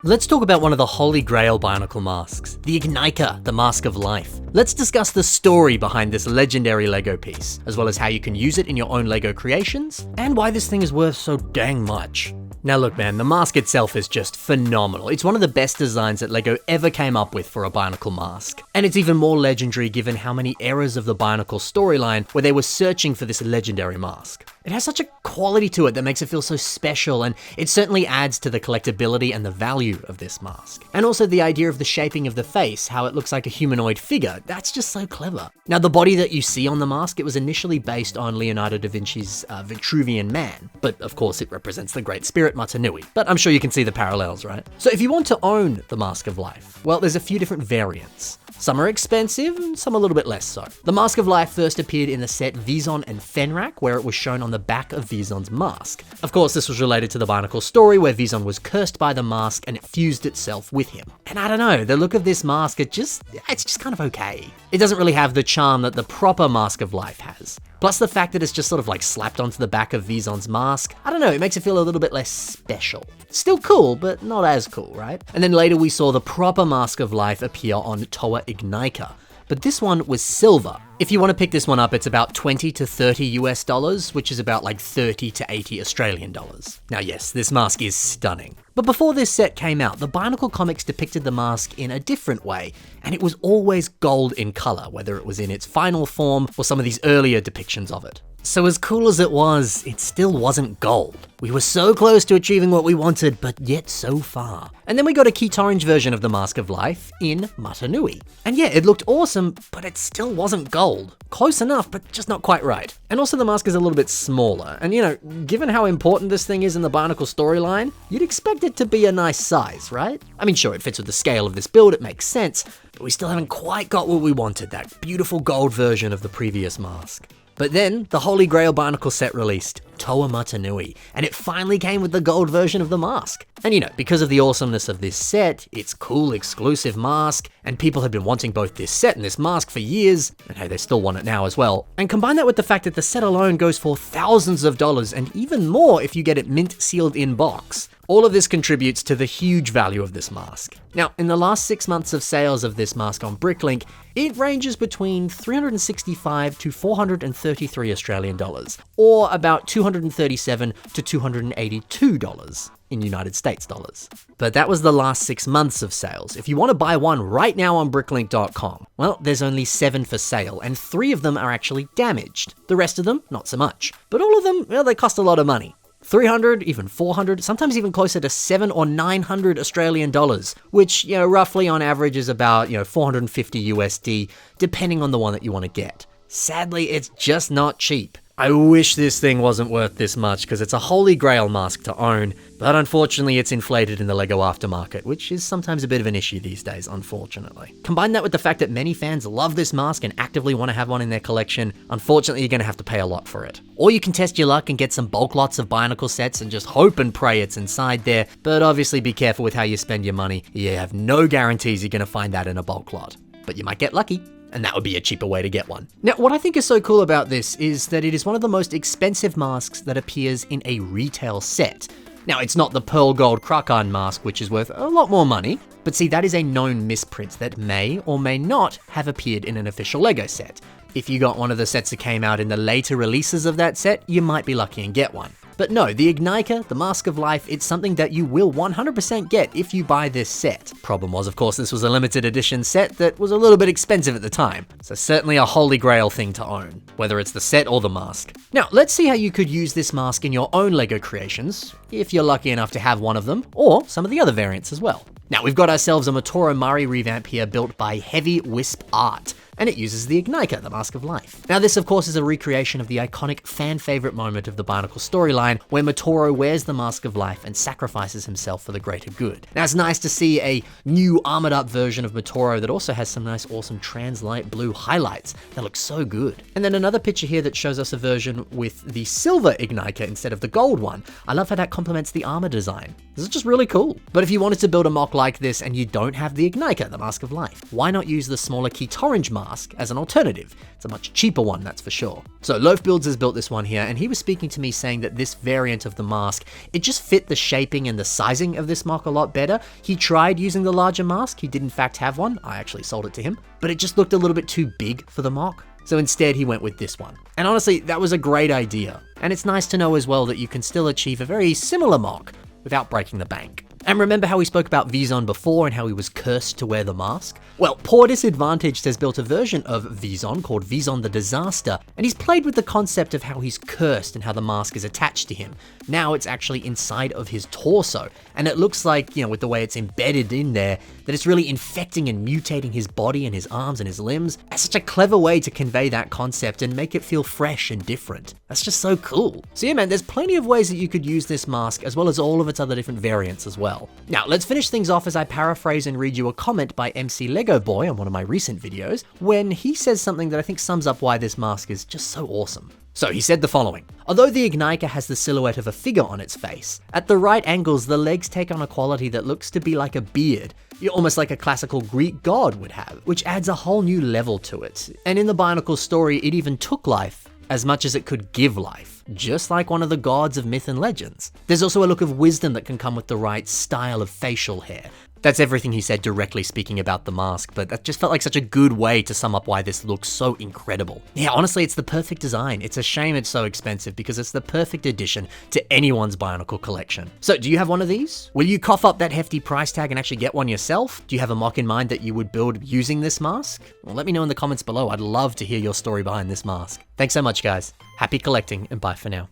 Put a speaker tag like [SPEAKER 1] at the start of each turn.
[SPEAKER 1] Let's talk about one of the holy grail Bionicle masks, the Igniter, the Mask of Life. Let's discuss the story behind this legendary LEGO piece, as well as how you can use it in your own LEGO creations, and why this thing is worth so dang much. Now look man, the mask itself is just phenomenal. It's one of the best designs that LEGO ever came up with for a Bionicle mask. And it's even more legendary given how many eras of the Bionicle storyline where they were searching for this legendary mask. It has such a quality to it that makes it feel so special, and it certainly adds to the collectibility and the value of this mask. And also the idea of the shaping of the face, how it looks like a humanoid figure, that's just so clever. Now the body that you see on the mask, it was initially based on Leonardo da Vinci's Vitruvian Man, but of course it represents the great spirit Mata Nui. But I'm sure you can see the parallels, right? So if you want to own the Mask of Life, well, there's a few different variants. Some are expensive, and some a little bit less so. The Mask of Life first appeared in the set Vizon and Fenrak, where it was shown on the back of Vizon's mask. Of course, this was related to the Bionicle story, where Vizon was cursed by the mask and it fused itself with him. And I don't know, the look of this mask, it's just kind of okay. It doesn't really have the charm that the proper Mask of Life has. Plus the fact that it's just sort of like slapped onto the back of Vizon's mask, I don't know, it makes it feel a little bit less special. Still cool, but not as cool, right? And then later we saw the proper Mask of Life appear on Toa Igniter, but this one was silver. If you want to pick this one up, it's about 20 to 30 US dollars, which is about like 30 to 80 Australian dollars. Now yes, this mask is stunning. But before this set came out, the Bionicle comics depicted the mask in a different way, and it was always gold in color, whether it was in its final form or some of these earlier depictions of it. So as cool as it still wasn't gold. We were so close to achieving what we wanted, but yet so far. And then we got a Keat Orange version of the Mask of Life in Mata Nui. And yeah, it looked awesome, but it still wasn't gold. Close enough, but just not quite right. And also the mask is a little bit smaller. And you know, given how important this thing is in the Bionicle storyline, you'd expect it to be a nice size, right? I mean, sure, it fits with the scale of this build, it makes sense, but we still haven't quite got what we wanted, that beautiful gold version of the previous mask. But then, the Holy Grail Bionicle set released, Toa Mata Nui, and it finally came with the gold version of the mask. And you know, because of the awesomeness of this set, its cool exclusive mask, and people had been wanting both this set and this mask for years, and hey, they still want it now as well. And combine that with the fact that the set alone goes for thousands of dollars, and even more if you get it mint sealed in box. All of this contributes to the huge value of this mask. Now, in the last 6 months of sales of this mask on Bricklink, it ranges between 365 to 433 Australian dollars, or about $237 to $282 in United States dollars. But that was the last 6 months of sales. If you want to buy one right now on bricklink.com, well, there's only 7 for sale, and 3 of them are actually damaged. The rest of them, not so much. But all of them, well, they cost a lot of money. 300, even 400, sometimes even closer to 700 or 900 Australian dollars, which, you know, roughly on average is about, 450 USD, depending on the one that you want to get. Sadly, it's just not cheap. I wish this thing wasn't worth this much because it's a holy grail mask to own, but unfortunately it's inflated in the LEGO aftermarket, which is sometimes a bit of an issue these days, unfortunately. Combine that with the fact that many fans love this mask and actively want to have one in their collection, unfortunately you're going to have to pay a lot for it. Or you can test your luck and get some bulk lots of Bionicle sets and just hope and pray it's inside there, but obviously be careful with how you spend your money. You have no guarantees you're going to find that in a bulk lot, but you might get lucky. And that would be a cheaper way to get one. Now, what I think is so cool about this is that it is one of the most expensive masks that appears in a retail set. Now, it's not the pearl gold Krakan mask, which is worth a lot more money, but see, that is a known misprint that may or may not have appeared in an official LEGO set. If you got one of the sets that came out in the later releases of that set, you might be lucky and get one. But no, the Igniter, the Mask of Life, it's something that you will 100% get if you buy this set. Problem was, of course, this was a limited edition set that was a little bit expensive at the time, so certainly a holy grail thing to own, whether it's the set or the mask. Now, let's see how you could use this mask in your own LEGO creations, if you're lucky enough to have one of them, or some of the other variants as well. Now, we've got ourselves a Motoro Mari revamp here built by Heavy Wisp Art, and it uses the Igniter, the Mask of Life. Now this of course is a recreation of the iconic fan favorite moment of the Bionicle storyline where Motoro wears the Mask of Life and sacrifices himself for the greater good. Now it's nice to see a new armored up version of Motoro that also has some nice awesome trans light blue highlights that look so good. And then another picture here that shows us a version with the silver Igniter instead of the gold one. I love how that complements the armor design. This is just really cool. But if you wanted to build a mock like this and you don't have the Igniter, the Mask of Life, why not use the smaller Keat Orange mask mask as an alternative. It's a much cheaper one, that's for sure. So Loaf Builds has built this one here, and he was speaking to me saying that this variant of the mask, it just fit the shaping and the sizing of this mock a lot better. He tried using the larger mask, he did in fact have one, I actually sold it to him, but it just looked a little bit too big for the mock. So instead he went with this one. And honestly, that was a great idea. And it's nice to know as well that you can still achieve a very similar mock without breaking the bank. And remember how we spoke about Vizon before and how he was cursed to wear the mask? Well, Poor Disadvantaged has built a version of Vizon called Vizon the Disaster, and he's played with the concept of how he's cursed and how the mask is attached to him. Now it's actually inside of his torso, and it looks like, with the way it's embedded in there, that it's really infecting and mutating his body and his arms and his limbs. That's such a clever way to convey that concept and make it feel fresh and different. That's just so cool. So yeah, man, there's plenty of ways that you could use this mask, as well as all of its other different variants as well. Now, let's finish things off as I paraphrase and read you a comment by MC Lego Boy on one of my recent videos, when he says something that I think sums up why this mask is just so awesome. So he said the following: although the Igniter has the silhouette of a figure on its face, at the right angles the legs take on a quality that looks to be like a beard, almost like a classical Greek god would have, which adds a whole new level to it. And in the Bionicle story, it even took life as much as it could give life, just like one of the gods of myth and legends. There's also a look of wisdom that can come with the right style of facial hair. That's everything he said directly speaking about the mask, but that just felt like such a good way to sum up why this looks so incredible. Yeah, honestly, it's the perfect design. It's a shame it's so expensive because it's the perfect addition to anyone's Bionicle collection. So do you have one of these? Will you cough up that hefty price tag and actually get one yourself? Do you have a mock in mind that you would build using this mask? Well, let me know in the comments below. I'd love to hear your story behind this mask. Thanks so much, guys. Happy collecting, and bye for now.